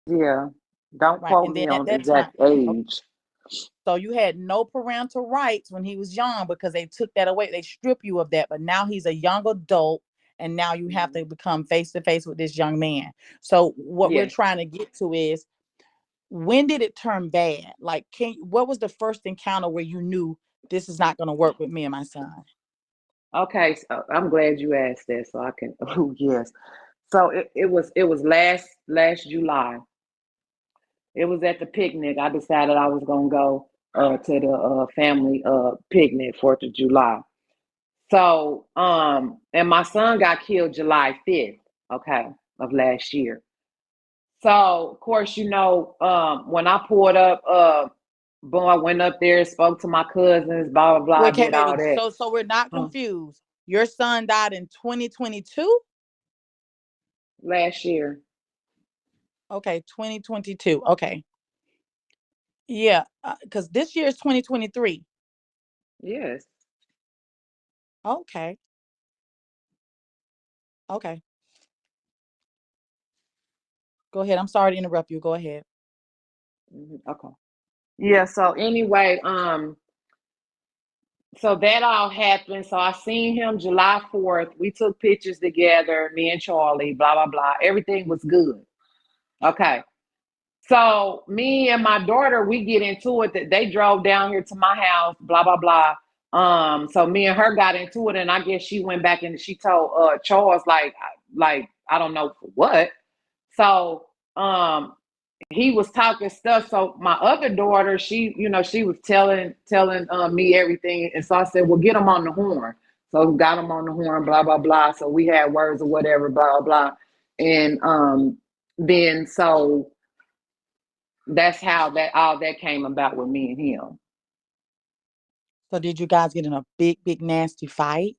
Yeah. Don't Right. quote And then me at on the that time, exact age. so you had no parental rights when he was young because they took that away. They strip you of that. But now he's a young adult, and now you have Mhm. to become face to face with this young man. So what we're Yes. trying to get to is, when did it turn bad? Like, what was the first encounter where you knew this is not going to work with me and my son? Okay, so I'm glad you asked that so I can oh yes. So it was last July. It was at the picnic. I decided I was gonna go to the family picnic, 4th of July. So and my son got killed July 5th, okay, of last year. So of course, when I pulled up, boom, I went up there, spoke to my cousins, blah blah blah, Wait, okay, did all baby. that. So we're not Uh, confused. Your son died in 2022. Last year. Okay, 2022. Okay, yeah, because this year is 2023. Yes. Okay, okay. Go ahead. I'm sorry to interrupt you. Go ahead. Okay. Yeah, so anyway, so that all happened. So I seen him July 4th. We took pictures together, me and Charlie, blah, blah, blah. Everything was good. Okay. So me and my daughter, we get into it that they drove down here to my house, blah, blah, blah. So me and her got into it, and I guess she went back and she told Charles, like, I don't know for what. So he was talking stuff. So my other daughter, she was telling me everything, and so I said, "Well, get him on the horn." So got him on the horn, blah blah blah. So we had words or whatever, blah blah, and then so that's how that all that came about with me and him. So did you guys get in a big, big, nasty fight?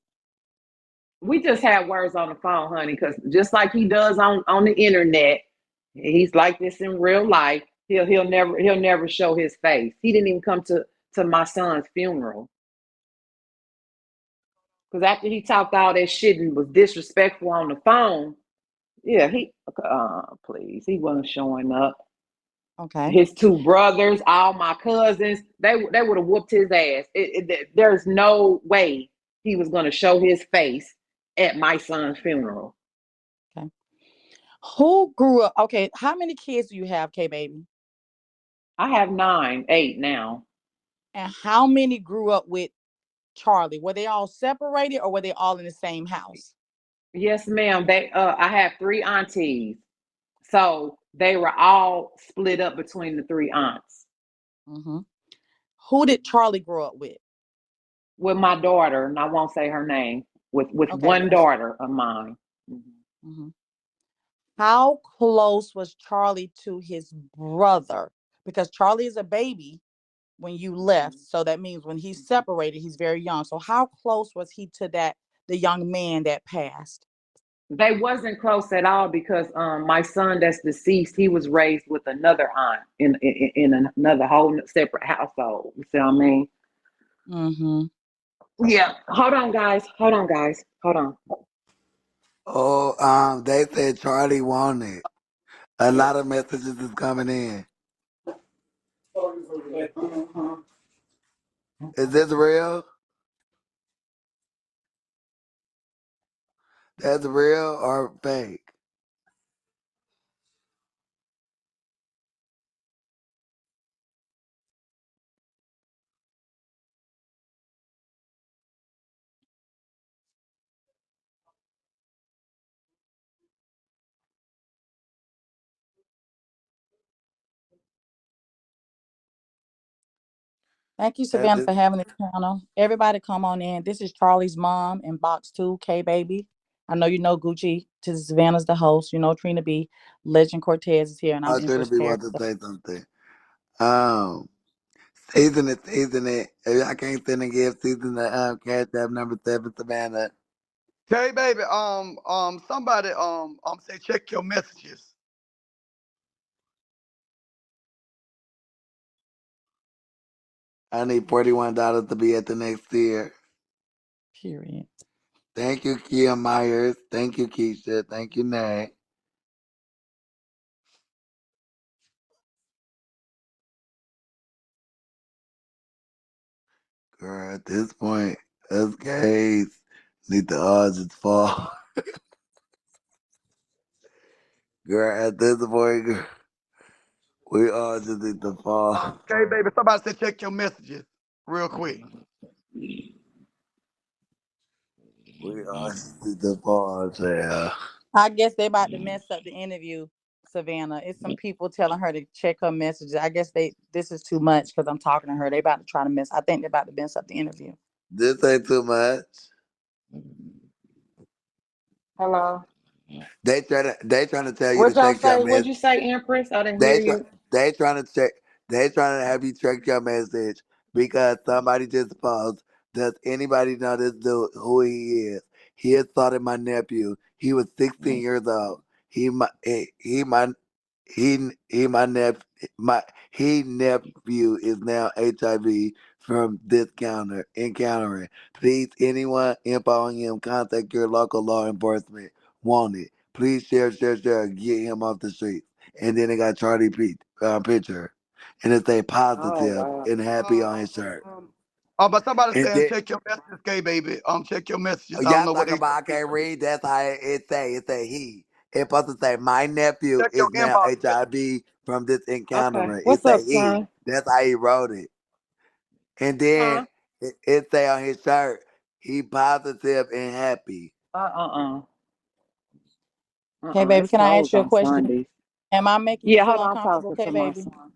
We just had words on the phone, honey, because just like he does on the internet, he's like this in real life. He'll never show his face. He didn't even come to my son's funeral because after he talked all that shit and was disrespectful on the phone, yeah, please, he wasn't showing up. Okay. His two brothers, all my cousins, they would have whooped his ass. There's no way he was gonna show his face at my son's funeral. Okay. Who grew up? Okay. How many kids do you have, K baby? I have 9, 8 now. And how many grew up with Charlie? Were they all separated or were they all in the same house? Yes, ma'am. I have 3 aunties, so they were all split up between the 3 aunts. Hmm. Who did Charlie grow up with? With my daughter, and I won't say her name. With Okay. one daughter of mine. Mhm. Hmm. How close was Charlie to his brother? Because Charlie is a baby when you left. So that means when he's separated, he's very young. So how close was he to the young man that passed? They wasn't close at all because my son that's deceased, he was raised with another aunt in another whole separate household. You see what I mean? Mm-hmm. Yeah. Hold on, guys. Hold on, guys. Hold on. Oh, they said Charlie wanted. A lot of messages is coming in. Is this real? That's real or fake? Thank you, That Savannah, is, for having this panel. Everybody come on in. This is Charlie's mom in box two, K Baby. I know you know Gucci. To Savannah's the host. You know Trina B. Legend Cortez is here, and I'm I shouldn't Empress be Paris. want to say something. Um, season it, season it. If I can't send a gift, season the cash app number 7, Savannah. Hey, baby. Somebody say check your messages. I need $41 to be at the next tier. Period. Thank you, Kia Myers. Thank you, Keisha. Thank you, Nay. Girl, at this point, us gays need the odds to fall. Girl, at this point, girl, we all just need to fall. Okay, baby. Somebody said check your messages real quick. We all just need to fall, child. I guess they about to mess up the interview, Savannah. It's some people telling her to check her messages. I guess this is too much because I'm talking to her. They about to try to mess. I think they're about to mess up the interview. This ain't too much. Hello. They trying to tell you to What y'all check your say? What'd mess. you say, Empress? I didn't hear They try, you. they trying to check. They trying to have you check your message because somebody just paused. Does anybody know this dude who he is? He assaulted my nephew. He was 16 years old. He nephew is now HIV from this encountering. Please, anyone info on him, contact your local law enforcement. Wanted. Please share, get him off the street. And then it got Charlie Pete picture, and it say Oh positive wow. and happy on his shirt. Um, but somebody And saying then check your messages, okay, baby. Check your messages. I don't y'all know what talk they about I saying. can't read. That's how it say. It say he. It's supposed to say my nephew Check your is now inbox. HIV from this Okay. encountering. It What's say up, he. son? That's how he wrote it. And then Huh? it say on his shirt he positive and happy. Okay, baby, It's can I closed ask you a on question? Sundays. Am I making you Yeah, feel hold on, I'm uncomfortable, talking okay, to my baby? son.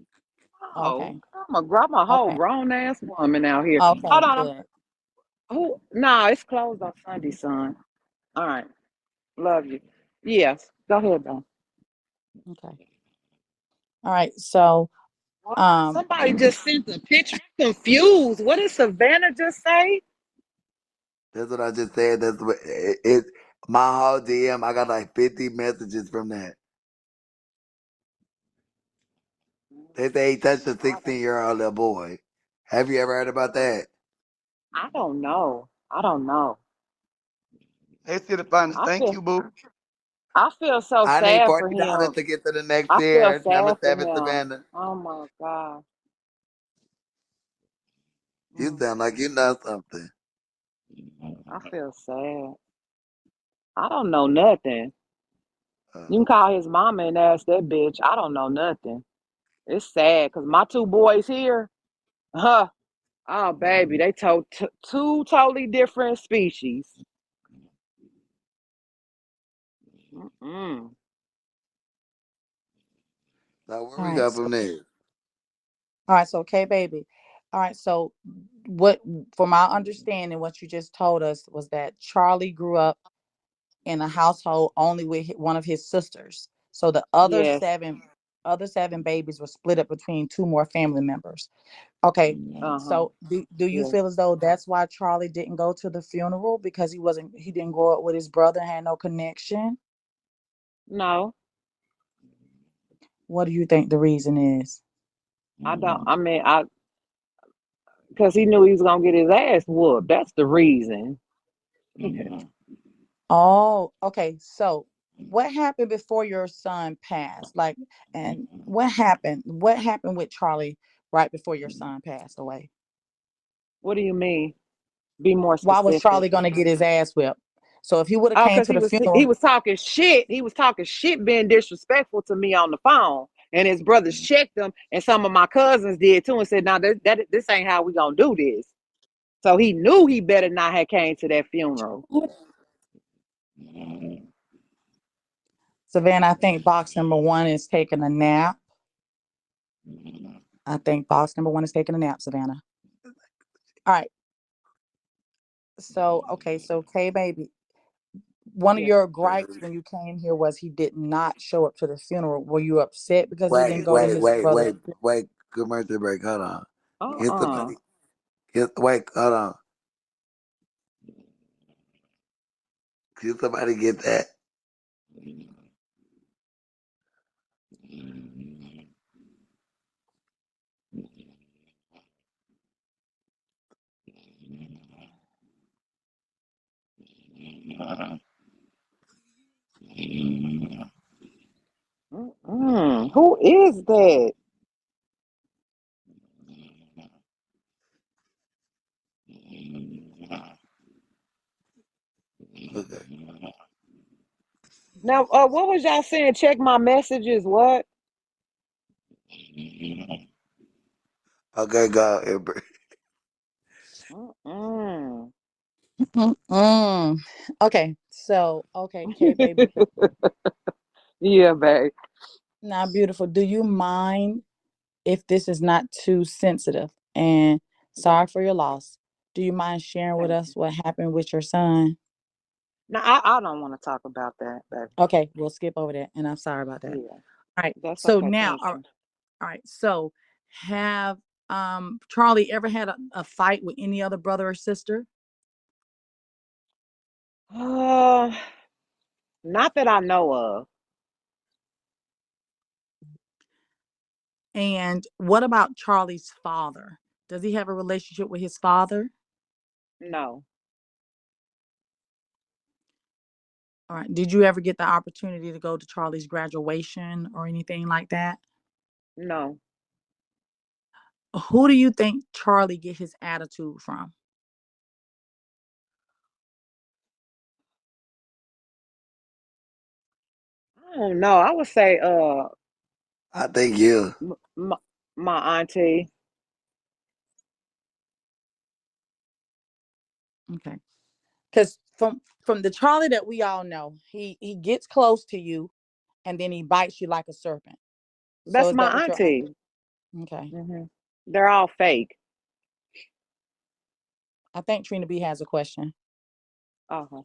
Oh, Okay. I'm a whole Okay. grown ass woman out here. Okay, Hold on, good. who? Nah, it's closed on Sunday, son. All right, love you. Yes, go ahead, though. Okay. All right. So, What? um, Somebody just sent a picture. I'm confused. What did Savannah just say? That's what I just said. That's what my whole DM. I got like 50 messages from that. They say he touched a I don't. 16-year-old little boy. Have you ever heard about that? I don't know. I don't know. Hey, see the finest. I Thank feel. you, boo. I feel so I need sad for $40 him. to get to the next I feel year. Number sad for seven, him. Savannah. Oh my god. You Mm, sound like you know something. I feel sad. I don't know nothing. You Uh, can call his mama and ask that bitch. I don't know nothing. It's sad because my two boys here, huh? Oh baby, they two totally different species. Mm-mm. so where all we right. go So, from there? all right. So, okay, baby. All right. So, what, from our understanding, what you just told us was that Charlie grew up in a household only with one of his sisters. So the Yes. other seven babies were split up between two more family members. Okay. Uh-huh. So do you Yes. feel as though that's why Charlie didn't go to the funeral because he didn't grow up with his brother and had no connection? No, What do you think the reason is? I don't. I mean, I because he knew he was gonna get his ass whooped. That's the reason. Oh, okay. So what happened before your son passed? Like, and what happened? What happened with Charlie right before your son passed away? What do you mean? Be more Why was specific. Charlie gonna get his ass whipped? So if he would have Oh, came because to he the was he funeral, was talking shit. He was talking shit, being disrespectful to me on the phone. And his brothers checked him, and some of my cousins did too, and said, "Now this ain't how we gonna do this." So he knew he better not have came to that funeral. Savannah, I think box number one is taking a nap. I think box number one is taking a nap, Savannah. All right. So okay, so K baby, one of Yes. your gripes when you came here was he did not show up to the funeral. Were you upset because he didn't Wait, go to wait, his wait, brother? wait, wait. Commercial break. Hold on. Can Uh-uh. somebody? Wait, hold on. Can somebody get that? Mm-mm. Who is that? Okay. Now, what was y'all saying? Check my messages. What? Okay, go, Amber. Mm-mm. Mm-mm. Okay, so K baby. Yeah, babe. Now, beautiful. Do you mind if this is not too sensitive? And sorry for your loss. Do you mind sharing with Thank us you. what happened with your son? No, I don't want to talk about that, baby. Okay, we'll skip over that, and I'm sorry about that. Yeah, All right. that's So okay. now, Thank all you. right. So, have Charlie ever had a fight with any other brother or sister? Uh, not that I know of. And what about Charlie's father? Does he have a relationship with his father? No, All right. Did you ever get the opportunity to go to Charlie's graduation or anything like that? no. Who do you think Charlie get his attitude from? I don't know. I would say, I think you. my, my auntie. Okay. Because from the Charlie that we all know, he gets close to you and then he bites you like a serpent. So That's is that my what your auntie. okay? Hmm. They're all fake. I think Trina B has a question. Uh-huh.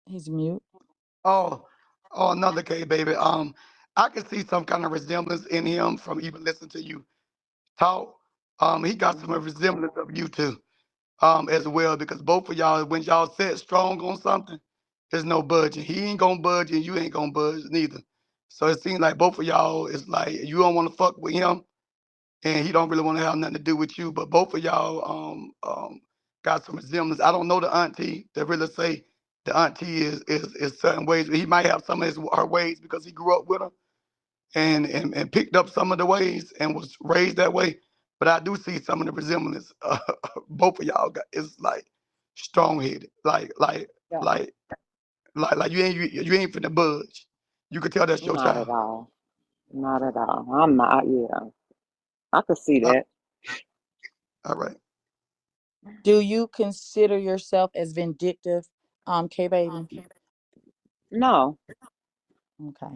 He's mute. Oh, oh, another K baby. I can see some kind of resemblance in him from even listening to you talk. He got some Hmm. resemblance of you too, as well, because both of y'all, when y'all set strong on something, there's no budging. He ain't gonna budge and you ain't gonna budge neither. So it seems like both of y'all is like you don't want to fuck with him, and he don't really want to have nothing to do with you. But both of y'all got some resemblance. I don't know the auntie to really say the auntie is certain ways. He might have some of her ways because he grew up with her and picked up some of the ways and was raised that way. But I do see some of the resemblance. Both of y'all got is like strong headed, Yeah, like like you ain't finna budge. You could tell that's your not at child. all. Not at all. I'm not. Yeah, I could see Uh, that. all right. Do you consider yourself as vindictive, K baby? No, Okay.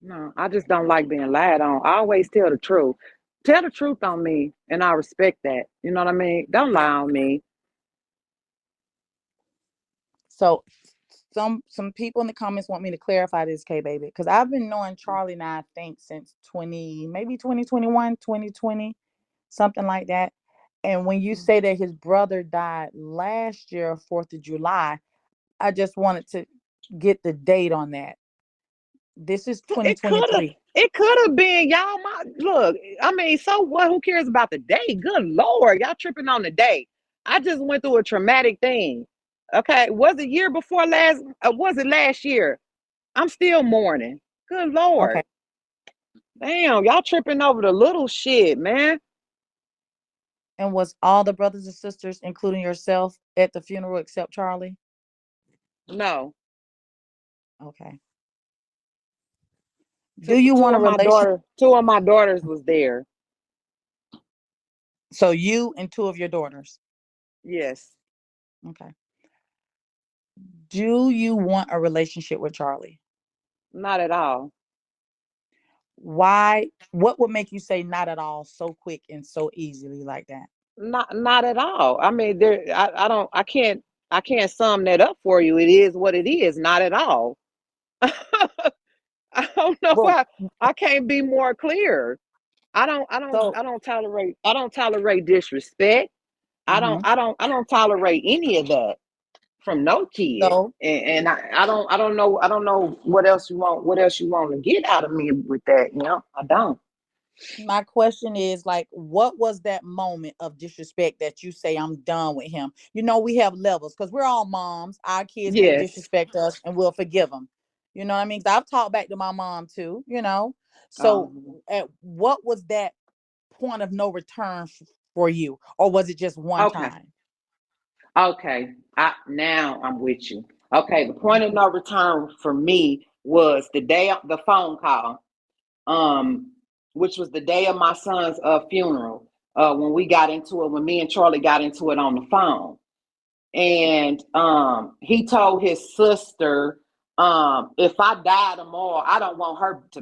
no. I just don't like being lied on. I always tell the truth. Tell the truth on me, and I respect that. You know what I mean? Don't lie on me. So some people in the comments want me to clarify this, K baby, because I've been knowing Charlie now, I think, since 2021, 2020, something like that. And when you say that his brother died last year, 4th of July, I just wanted to get the date on that. This is It could have. 2023. It could have been y'all. My look. I mean, so what? Who cares about the day? Good Lord, y'all tripping on the day. I just went through a traumatic thing. Okay, was it year before last? Was it last year? I'm still mourning. Good Okay. Lord, damn, y'all tripping over the little shit, man. And was all the brothers and sisters, including yourself, at the funeral except Charlie? No, Okay. Do you two want a of my relation? daughter, two of my daughters was there. So you and two of your daughters. Yes, Okay. Do you want a relationship with Charlie? not at all. Why? What would make you say not at all so quick and so easily like that? Not at all. I mean, there. I don't. I can't sum that up for you. It is what it is. Not at all. I don't know Well, why I can't be more clear. so, I don't tolerate disrespect. hmm I don't tolerate any of that from no kid. so And I don't know what else you want to get out of me with that, you know? I don't. my question is like, what was that moment of disrespect that you say I'm done with him? You know, we have levels because we're all moms. Our kids may Yes. disrespect us and we'll forgive them. You know what I mean? 'Cause I've talked back to my mom too, you know. So Um, at what was that point of no return for you? Or was it just one okay. time? Okay. Now I'm with you. Okay. The point of no return for me was the day of the phone call, um, which was the day of my son's funeral. When we got into it, when me and Charlie got into it on the phone, and he told his sister, if I die tomorrow, I don't want her to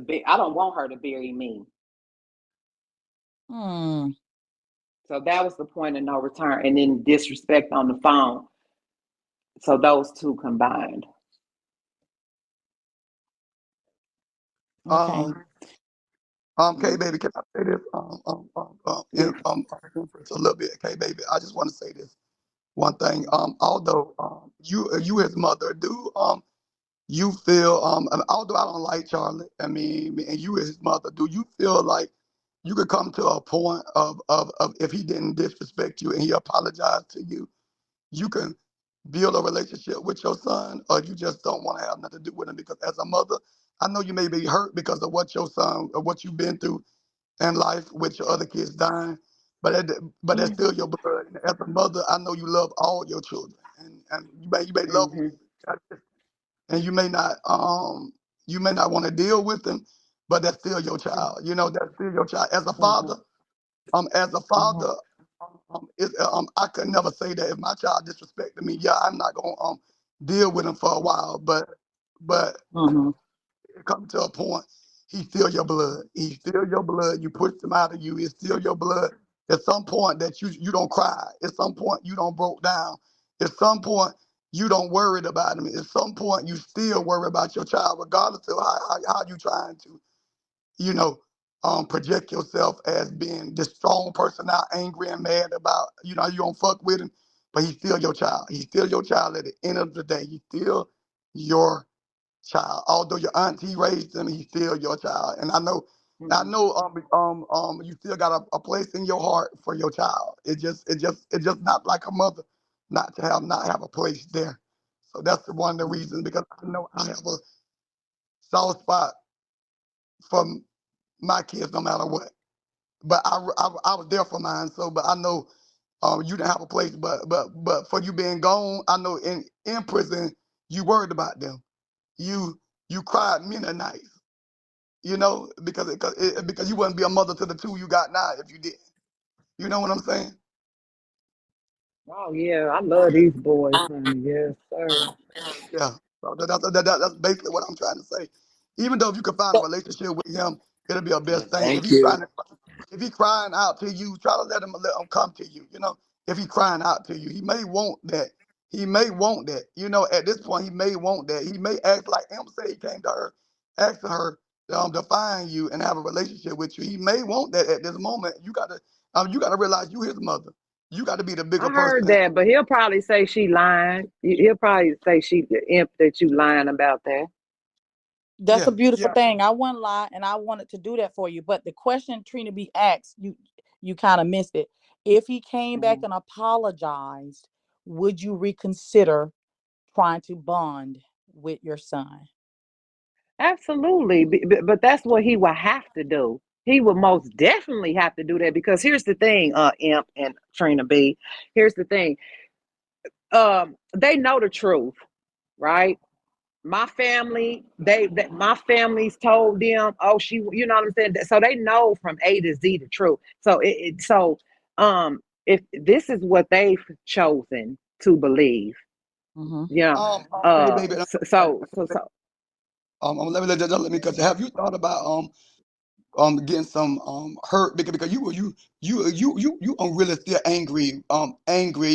bury me. Hmm. So that was the point of no return, and then disrespect on the phone. So those two combined. Okay. Um, K Mm-hmm. baby, can I say this? Yeah. Empress, a little bit, K baby. I just want to say this one thing. Although you his mother do you feel although I don't like Charlie, I mean, and you as his mother, do you feel like you could come to a point of if he didn't disrespect you and he apologized to you, you can build a relationship with your son, or you just don't want to have nothing to do with him? Because as a mother, I know you may be hurt because of what your son or what you've been through in life with your other kids dying, but that's still your blood. And as a mother, I know you love all your children, and you may love them, Mm-hmm. and you may not want to deal with them, but that's still your child. You know, that's still your child. Mm-hmm. As a Mm-hmm. father, I could never say that if my child disrespected me, yeah, I'm not gonna deal with him for a while, but Mm-hmm. it come to a point, he steal your blood. He steal your blood. You push him out of you. He steal your blood. At some point that you don't cry. At some point you don't broke down. At some point you don't worried about him. At some point you still worry about your child, regardless of how you trying to, you know, project yourself as being this strong person now, angry and mad about, you don't fuck with him, but he's still your child. He's still your child at the end of the day. He's still your child. Although your auntie raised him, he's still your child. And I know you still got a place in your heart for your child. It's just not like a mother not have a place there. So that's one of the reasons, because I know I have a soft spot for my kids no matter what. But I was there for mine. So, but I know you didn't have a place. But for you being gone, I know in prison you worried about them. You you cried many nights. Because you wouldn't be a mother to the two you got now if you did. You know what I'm saying? Oh yeah, I love these boys, honey. Yes, sir. Yeah. So that's basically what I'm trying to say. Even though if you could find a So relationship with him, it'll be a best thing. Thank you. If he crying out to you, try to let him come to you. If he crying out to you, he may want that. He may want that. At this point, he may want that. He may act like Em said. He came to her, asking her to find you and have a relationship with you. He may want that at this moment. You gotta realize you his mother. You got to be the bigger I heard person. that, but he'll probably say she lying. He'll probably say she the imp that you lying about that. that's a Yeah, beautiful yeah. thing. I wouldn't lie, and I wanted to do that for you. But the question Trina B asked, you kind of missed it. If he came back Mhm. and apologized, would you reconsider trying to bond with your son? Absolutely, but that's what he would have to do. He would most definitely have to do that because here's the thing, Imp and Trina B. Here's the thing. They know the truth, right? My family, my family's told them, oh, you know what I'm saying? So they know from A to Z the truth. So if this is what they've chosen to believe, Mm-hmm. yeah. Hey, baby. Let me cut you. Have you thought about getting some hurt, because you really still angry.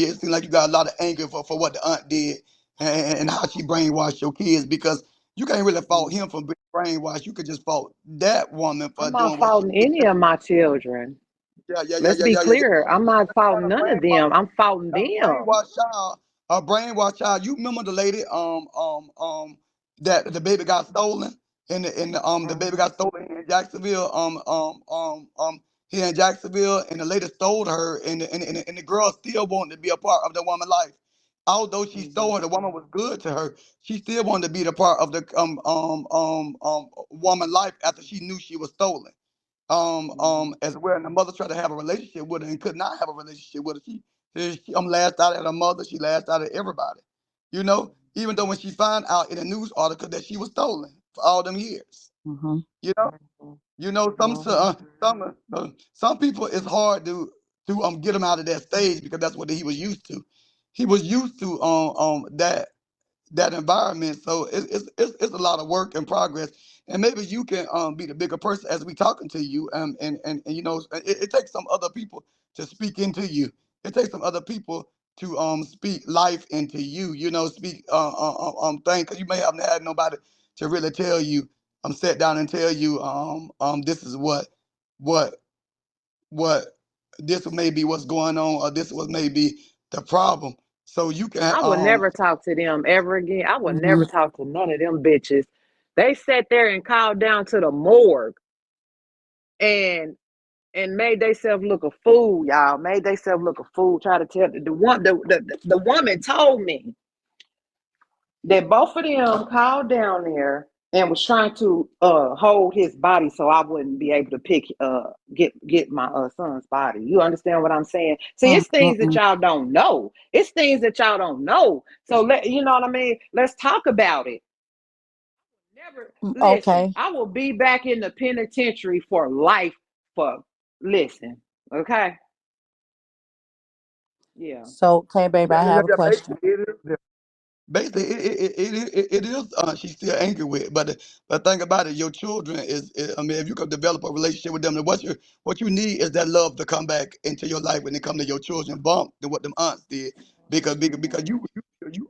It seems like you got a lot of anger for what the aunt did, and how she brainwashed your kids, because you can't really fault him for being brainwashed. You could just fault that woman for I'm not doing what she faulting did. any of my children. Yeah, yeah, yeah, Let's yeah, be yeah, yeah, clear. I'm not yeah. faulting none of them. I'm faulting A them. brainwashed child, a brainwashed child. You remember the lady that the baby got stolen, and the baby Mhm. got stolen in Jacksonville, here in Jacksonville, and the lady stole her, and the girl still wanted to be a part of the woman's life, Although she Mhm. stole her, the woman was good to her. She still wanted to be the part of the woman life after she knew she was stolen. Mhm. As well. And the mother tried to have a relationship with her and could not have a relationship with her. She last out at her mother. She last out at everybody. You know, even though when she found out in a news article that she was stolen for all them years. Mm-hmm. You know, Mhm. Mhm. some people it's hard to get them out of that stage because that's what he was used to. He was used to that environment. So it's a lot of work in progress. And maybe you can be the bigger person as we talking to you. And you know, it takes some other people to speak into you. It takes some other people to speak life into you. You know, speak things because you may haven't had nobody to really tell you. Sit down and tell you this is what what this may be what's going on or this was maybe the problem. So you can I would never talk to them ever again. I would Mm-hmm. never talk to none of them bitches. They sat there and called down to the morgue and made themselves look a fool, y'all. Made themselves look a fool. Try to tell the woman told me that both of them called down there and was trying to hold his body so I wouldn't be able to get my son's body. You understand what I'm saying? See, it's things that Mm-mm. y'all don't know. It's things that y'all don't know. So you know what I mean? Let's talk about it. Never listen. Okay. I will be back in the penitentiary for life. For listen, okay? Yeah. So, okay, baby, yeah, I yeah, yeah, have a yeah, question. basically it is. Basically it is she's still angry with but the thing about it your children I mean if you can develop a relationship with them then what you need is that love to come back into your life when it come to your children bump than what them aunts did because you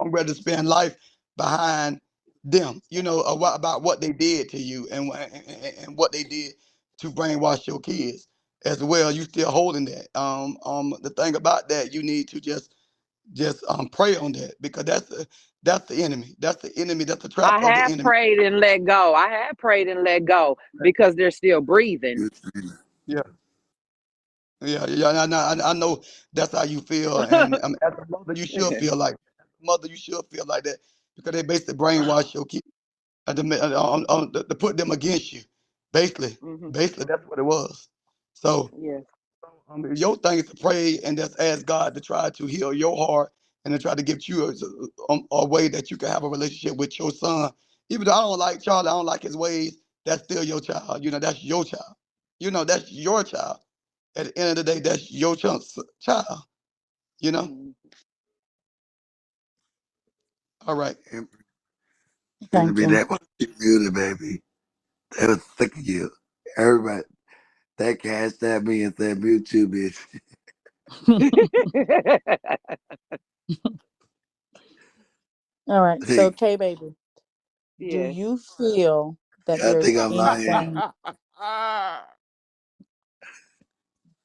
are ready to spend life behind them you know about what they did to you and what they did to brainwash your kids as well you still holding that the thing about that you need to just pray on that because that's the enemy. That's the enemy. That's the trap I of the have enemy. prayed and let go. I have prayed and let go because they're still breathing. Yeah, yeah. I know that's how you feel, and as a mother, you should feel like mother. You should feel like that because they basically brainwash your kids to put them against you. Basically, Hmm. basically that's what it was. So Yes. your thing is to pray and just ask God to try to heal your heart and to try to give you a way that you can have a relationship with your son. Even though I don't like Charlie, I don't like his ways. That's still your child. You know, that's your child. You know, that's your child. At the end of the day, that's your child. You know. Mm. All right. Finna Thank be you. that much muted, baby. That was sick of you. Everybody, that cashed at me and said, mute you, bitch. All right. So, Hey, K baby, do Yes. you feel that I there's think I'm lying. anything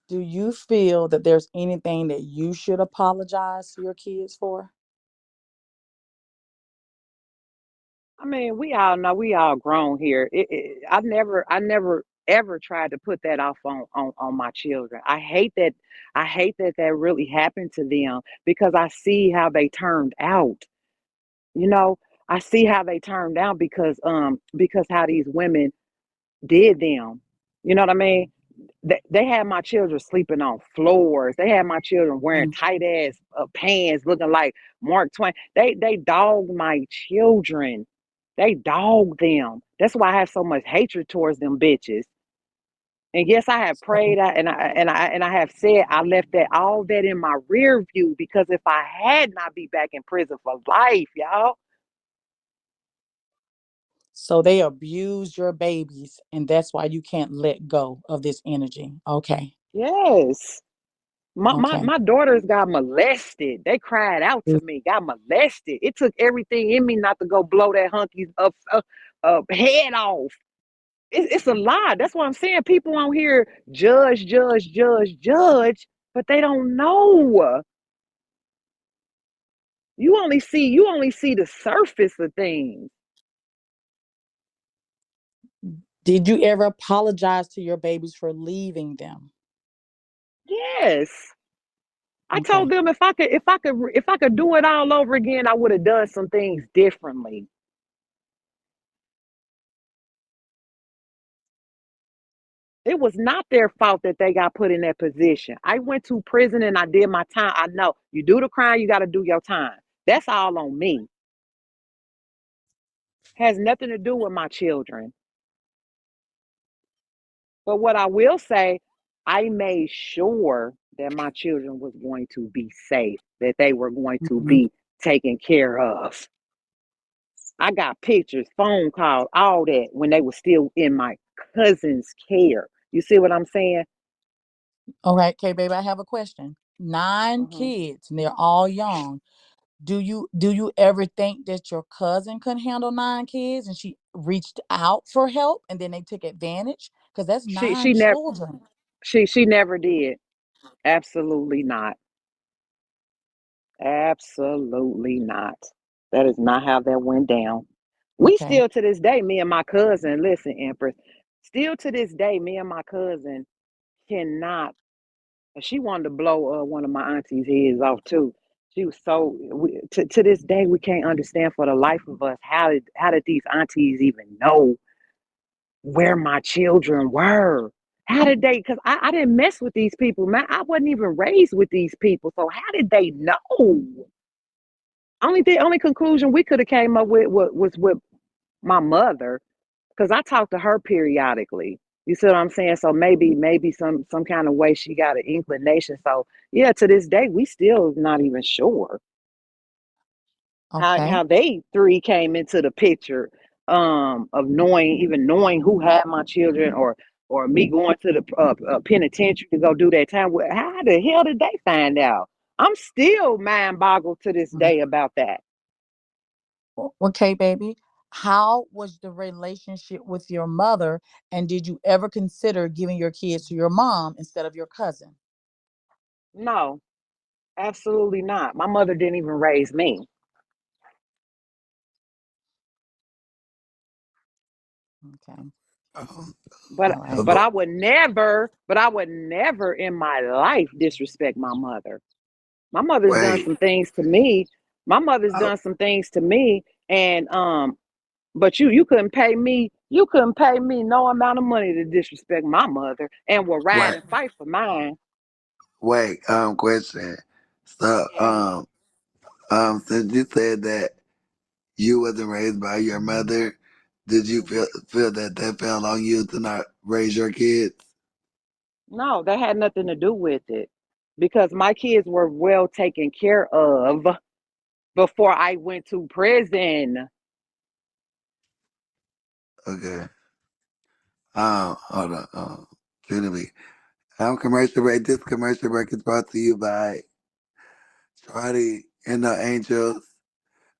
do you feel that there's anything that you should apologize to your kids for? I mean, we all know we all grown here. I never ever tried to put that off on my children. I hate that that really happened to them because I see how they turned out. You know, I see how they turned out because how these women did them. You know what I mean? They had my children sleeping on floors. They had my children wearing Mm. tight ass pants, looking like Mark Twain. They dogged my children. They dogged them. That's why I have so much hatred towards them bitches. And yes, I have prayed So, and I have said I left that all that in my rear view because if I had not be back in prison for life, y'all. so they abused your babies, and that's why you can't let go of this energy. Okay. Yes. Okay. My daughters got molested. They cried out to me, got molested. It took everything in me not to go blow that hunky's head off. It's a lie. That's what I'm saying. People on here judge, judge, judge, judge, but they don't know. You only see the surface of things. Did you ever apologize to your babies for leaving them? Yes. I told Okay. them if I could do it all over again, I would have done some things differently. It was not their fault that they got put in that position. I went to prison and I did my time. I know you do the crime, you got to do your time. That's all on me. Has nothing to do with my children. But what I will say, I made sure that my children was going to be safe, that they were going to Mhm. be taken care of. I got pictures, phone calls, all that when they were still in my cousin's care. You see what I'm saying? All right, okay, baby, I have a question. Nine Hmm. kids, and they're all young. Do you ever think that your cousin could handle nine kids and she reached out for help and then they took advantage? Because that's She nine she never children. she never did. Absolutely not. Absolutely not. That is not how that went down. We Okay. still to this day, me and my cousin, listen, Empress, still to this day, me and my cousin cannot. She wanted to blow one of my auntie's heads off too. She was to this day we can't understand for the life of us how did these aunties even know where my children were? How did they? Because I didn't mess with these people, man. I wasn't even raised with these people, so how did they know? Only conclusion we could have came up with was with my mother, because I talk to her periodically. You see what I'm saying? So maybe some kind of way she got an inclination. So yeah, to this day we still not even sure Okay. how they three came into the picture, of knowing who had my children, or me going to the penitentiary to go do that time. How the hell did they find out? I'm still mind boggled to this Mhm. day about that. Okay, baby. How was the relationship with your mother? And did you ever consider giving your kids to your mom instead of your cousin? No, absolutely not. My mother didn't even raise me. Okay. Um, But All right. but uh, I would never in my life disrespect my mother. My mother's done wait, some things to me. My mother's uh, done some things to me, and but you couldn't pay me no amount of money to disrespect my mother, and will ride wait, and fight for mine. wait. Question. So, Yeah. since you said that you wasn't raised by your mother, did you Mhm. feel that that fell on you to not raise your kids? No, that had nothing to do with it, because my kids were well taken care of before I went to prison. Okay. Hold on. Excuse me. Commercial break. This commercial break is brought to you by Charlie and the Angels,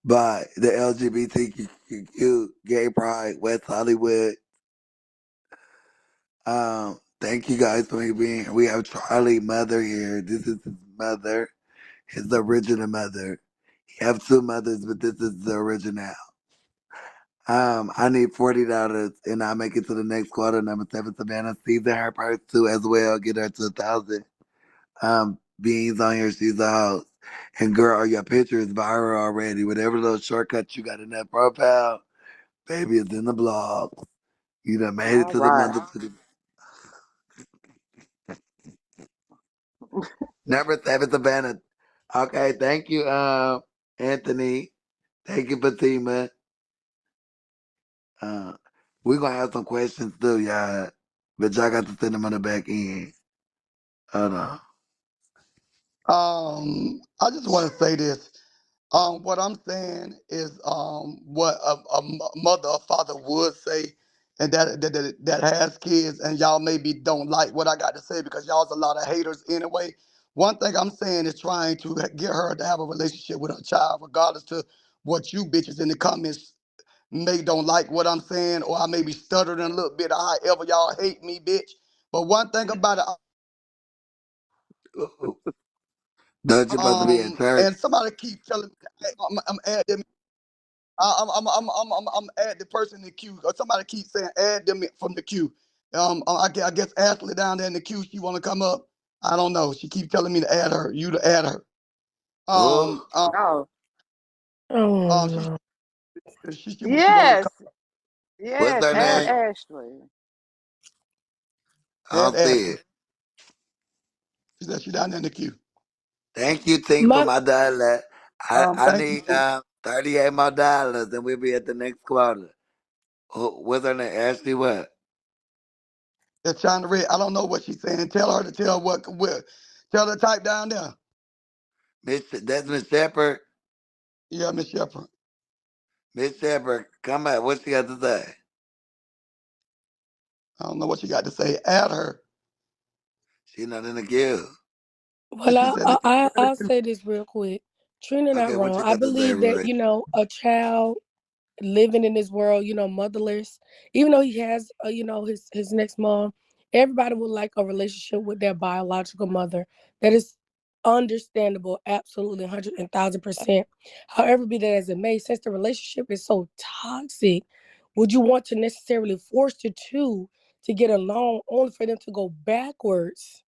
by the LGBTQ Gay Pride West Hollywood. Thank you guys for being here. We have Charlie mother here. This is his mother, his original mother. He have two mothers, but this is the original. I need $40 and I'll make it to the next quarter. Number seven, Savannah. Season her purse too as well. Get her to 1,000. Beans on here. She's a host. And girl, your picture is viral already. Whatever little shortcut you got in that profile, baby, is in the blog. You done made it All to the right. mother. Number seven, Savannah. Okay, thank you, Anthony. Thank you, Fatima. Uh, we're gonna have some questions too, y'all. But y'all got to send them on the back end. Hold on. I just want to say this. What I'm saying is what mother or father would say, and that has kids, and y'all maybe don't like what I got to say because y'all's a lot of haters anyway. One thing I'm saying is trying to get her to have a relationship with her child, regardless to what you bitches in the comments may don't like what I'm saying, or I may be stuttering a little bit, or however y'all hate me, bitch. But one thing about it, Ooh. Don't you supposed to be at church? and somebody keep telling me, I'm adding, I'm add the person in the queue. Or somebody keeps saying add them from the queue. I guess Ashley down there in the queue, she want to come up. I don't know. She keep telling me to add her. You to add her. Oh, Um. Um. Oh, Oh She no. she want to yes, come what's yes. her Add name? Ashley. I don't add see her. it. She said she down there in the queue. Thank you, Tink, for My my dollar. I Thank you. need 38 more dollars, and we'll be at the next quarter. What's her name? Ashley what? They're trying to read. I don't know what she's saying. Tell her to tell what. Tell her to type down there. That's Miss Shepherd. Yeah, Miss Shepherd. Miss Shepherd, come back. What she got to say? I don't know what she got to say. Add her. She not in the queue. well, She said, I'll say this real quick. Trina not Okay, what wrong. you I got to say, believe that Roy? a child living in this world, motherless, even though he has, his next mom, everybody would like a relationship with their biological mother. That is understandable, absolutely, 100,000%. However, be that as it may, since the relationship is so toxic, would you want to necessarily force the two to get along only for them to go backwards?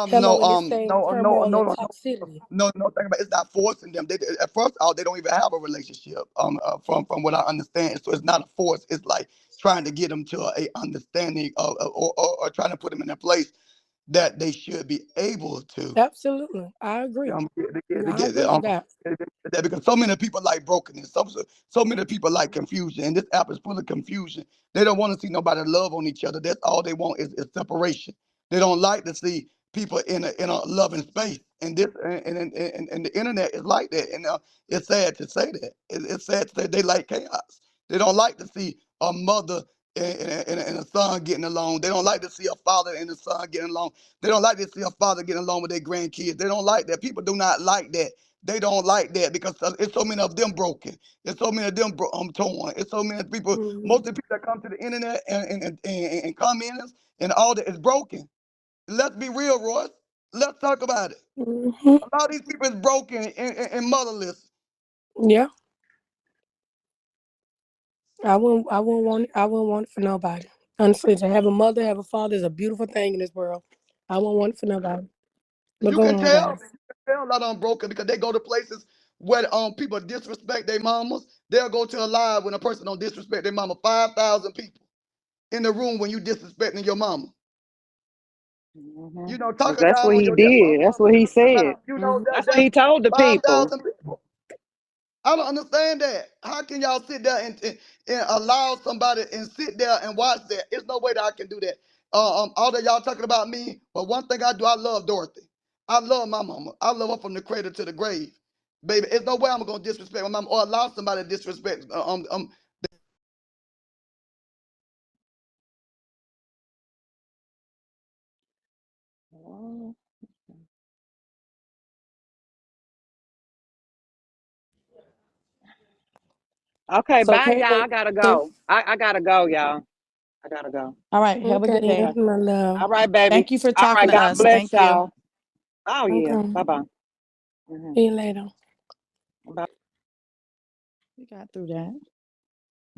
Hello, no, in this same no, no, turmoil no, and no, toxicity. no. Think about it. It's not forcing them. They, at first, all they don't even have a relationship. From what I understand, so it's not a force. It's like trying to get them to a understanding or trying to put them in a place that they should be able to. Absolutely, I agree. To I get agree with that. that because so many people like brokenness, so many people like confusion, and this app is full of confusion. They don't want to see nobody love on each other. That's all they want is separation. They don't like to see people in a loving space, and this and the internet is like that. And it's sad to say that. It's sad to say they like chaos. They don't like to see a mother and a son getting along. They don't like to see a father and a son getting along. They don't like to see a father getting along with their grandkids. They don't like that. People do not like that. They don't like that because it's so many of them broken. It's so many of them torn. It's so many people. Hmm. Most of the people that come to the internet and commenters and all that is broken. Let's be real, Royce. Let's talk about it. Hmm. A lot of these people is broken and motherless. Yeah, I wouldn't want it for nobody. Honestly, to have a mother, have a father is a beautiful thing in this world. I wouldn't want it for nobody. But You go can on, tell. guys. You can tell a lot of them broken because they go to places where people disrespect their mamas. They'll go to a live when a person don't disrespect their mama. 5,000 people in the room when you disrespecting your mama. Hmm. You know, Cause talking that's down what on he your did. That's what he said. you know Hmm. that That's what that's he told the people. 5,000 people. I don't understand that. How can y'all sit there and allow somebody and sit there and watch that? There's no way that I can do that. All that y'all talking about me, but one thing I do, I love Dorothy. I love my mama. I love her from the cradle to the grave. Baby, there's no way I'm gonna disrespect my mama or allow somebody to disrespect. Okay, So, bye, y'all. I gotta can go. I gotta go, y'all. I gotta go. All right. Have a good okay, day. Okay. my love. All right, baby. Thank you for All talking right. to God us. bless Thank you. y'all. Oh yeah. Okay, Bye bye. Hmm. see you later. Bye. We got through that.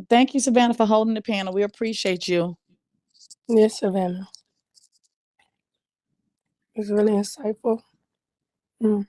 Thank you, Savannah, for holding the panel. We appreciate you. Yes, Savannah. It's really insightful. Mm.